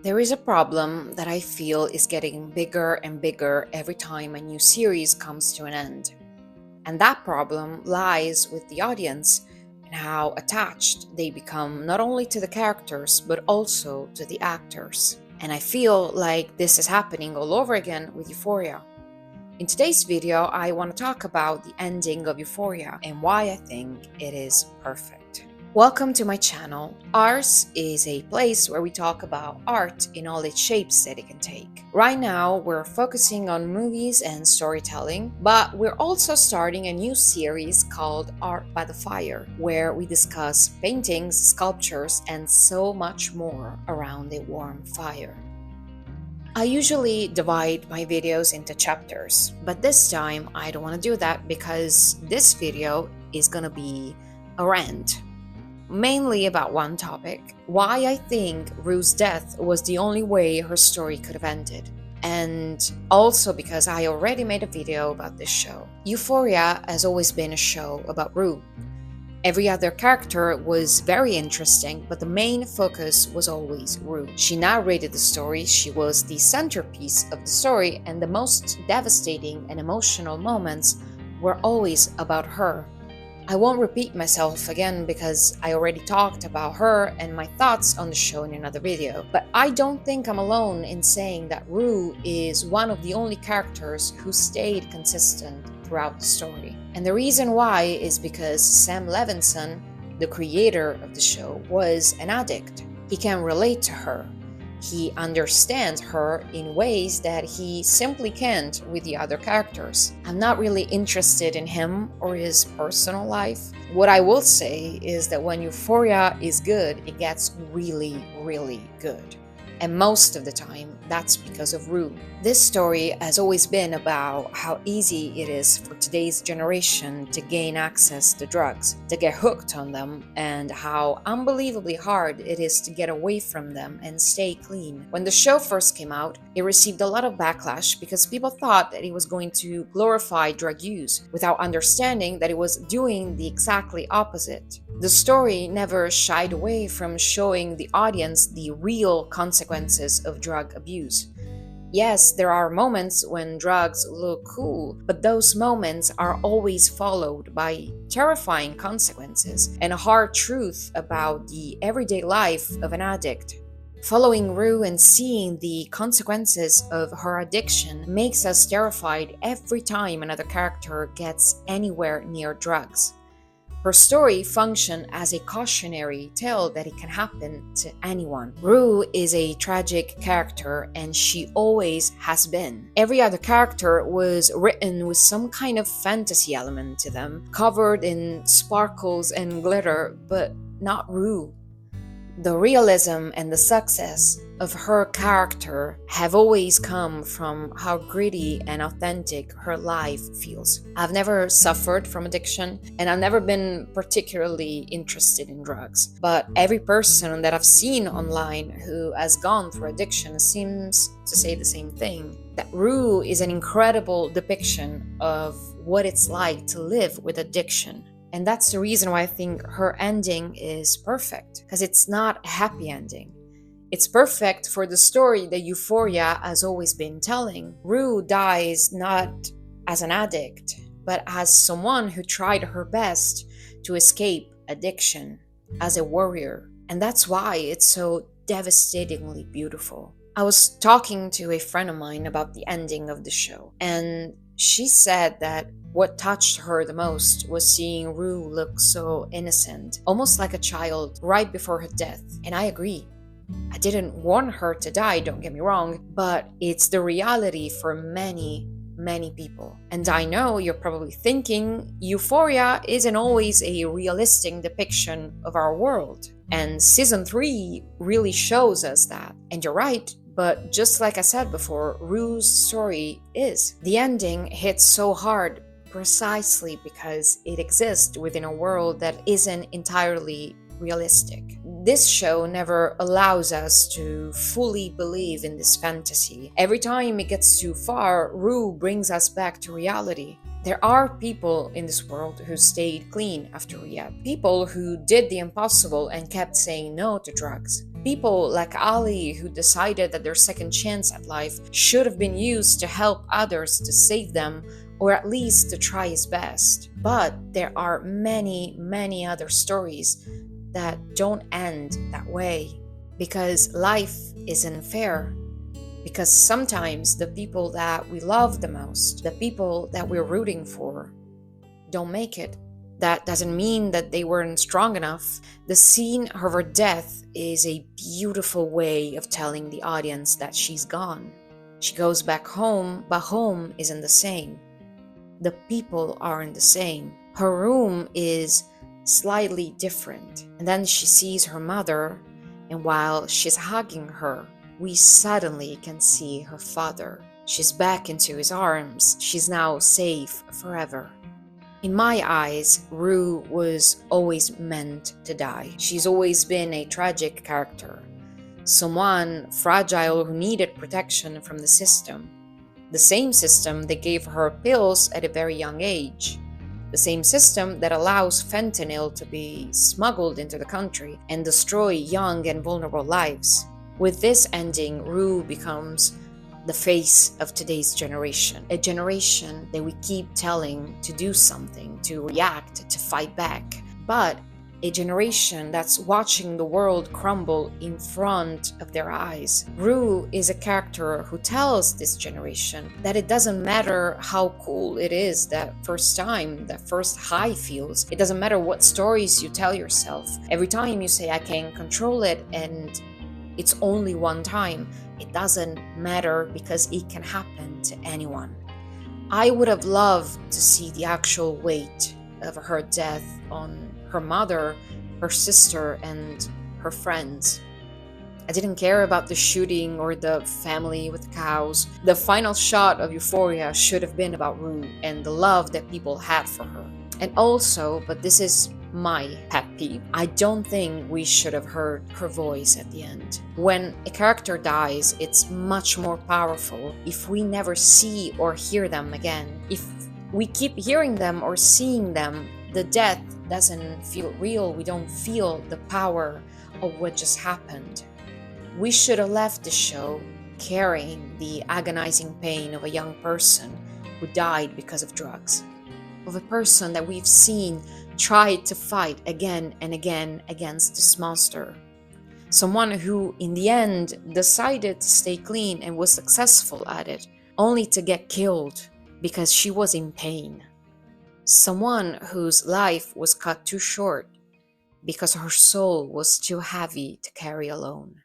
There is a problem that I feel is getting bigger and bigger every time a new series comes to an end. And that problem lies with the audience and how attached they become not only to the characters but also to the actors. And I feel like this is happening all over again with Euphoria. In today's video, I want to talk about the ending of Euphoria and why I think it is perfect. Welcome to my channel. Ours is a place where we talk about art in all its shapes that it can take. Right now, we're focusing on movies and storytelling, but we're also starting a new series called Art by the Fire, where we discuss paintings, sculptures, and so much more around a warm fire. I usually divide my videos into chapters, but this time I don't want to do that because this video is gonna be a rant. Mainly about one topic, why I think Rue's death was the only way her story could have ended. And also because I already made a video about this show. Euphoria has always been a show about Rue. Every other character was very interesting, but the main focus was always Rue. She narrated the story, she was the centerpiece of the story, and the most devastating and emotional moments were always about her. I won't repeat myself again because I already talked about her and my thoughts on the show in another video, but I don't think I'm alone in saying that Rue is one of the only characters who stayed consistent throughout the story. And the reason why is because Sam Levinson, the creator of the show, was an addict. He can relate to her. He understands her in ways that he simply can't with the other characters. I'm not really interested in him or his personal life. What I will say is that when Euphoria is good, it gets really, really good. And most of the time, that's because of Rue. This story has always been about how easy it is for today's generation to gain access to drugs, to get hooked on them, and how unbelievably hard it is to get away from them and stay clean. When the show first came out, it received a lot of backlash because people thought that it was going to glorify drug use, without understanding that it was doing the exactly opposite. The story never shied away from showing the audience the real consequences of drug abuse. Yes, there are moments when drugs look cool, but those moments are always followed by terrifying consequences and a hard truth about the everyday life of an addict. Following Rue and seeing the consequences of her addiction makes us terrified every time another character gets anywhere near drugs. Her story functions as a cautionary tale that it can happen to anyone. Rue is a tragic character and she always has been. Every other character was written with some kind of fantasy element to them, covered in sparkles and glitter, but not Rue. The realism and the success of her character have always come from how gritty and authentic her life feels. I've never suffered from addiction and I've never been particularly interested in drugs. But every person that I've seen online who has gone through addiction seems to say the same thing. That Rue is an incredible depiction of what it's like to live with addiction. And that's the reason why I think her ending is perfect, because it's not a happy ending. It's perfect for the story that Euphoria has always been telling. Rue dies not as an addict, but as someone who tried her best to escape addiction, as a warrior. And that's why it's so devastatingly beautiful. I was talking to a friend of mine about the ending of the show, and she said that what touched her the most was seeing Rue look so innocent, almost like a child, right before her death. And I agree. I didn't want her to die, don't get me wrong, but it's the reality for many, many people. And I know you're probably thinking Euphoria isn't always a realistic depiction of our world. And season 3 really shows us that. And you're right. But just like I said before, Rue's story is. The ending hits so hard precisely because it exists within a world that isn't entirely realistic. This show never allows us to fully believe in this fantasy. Every time it gets too far, Rue brings us back to reality. There are people in this world who stayed clean after rehab. People who did the impossible and kept saying no to drugs. People like Ali who decided that their second chance at life should have been used to help others, to save them, or at least to try his best. But there are many, many other stories that don't end that way, because life isn't fair. Because sometimes the people that we love the most, the people that we're rooting for, don't make it. That doesn't mean that they weren't strong enough. The scene of her death is a beautiful way of telling the audience that she's gone. She goes back home, but home isn't the same. The people aren't the same. Her room is slightly different. And then she sees her mother, and while she's hugging her, we suddenly can see her father. She's back into his arms. She's now safe forever. In my eyes, Rue was always meant to die. She's always been a tragic character. Someone fragile who needed protection from the system. The same system that gave her pills at a very young age. The same system that allows fentanyl to be smuggled into the country and destroy young and vulnerable lives. With this ending, Rue becomes the face of today's generation. A generation that we keep telling to do something, to react, to fight back. But a generation that's watching the world crumble in front of their eyes. Rue is a character who tells this generation that it doesn't matter how cool it is that first time, that first high feels. It doesn't matter what stories you tell yourself. Every time you say, I can control it, and it's only one time, it doesn't matter, because it can happen to anyone. I would have loved to see the actual weight of her death on her mother, her sister, and her friends. I didn't care about the shooting or the family with the cows. The final shot of Euphoria should have been about Rue and the love that people had for her. And also, but this is my pet peeve, I don't think we should have heard her voice at the end. When a character dies, it's much more powerful if we never see or hear them again. If we keep hearing them or seeing them, the death doesn't feel real. We don't feel the power of what just happened. We should have left the show carrying the agonizing pain of a young person who died because of drugs, of a person that we've seen try to fight again and again against this monster. Someone who, in the end, decided to stay clean and was successful at it, only to get killed because she was in pain. Someone whose life was cut too short because her soul was too heavy to carry alone.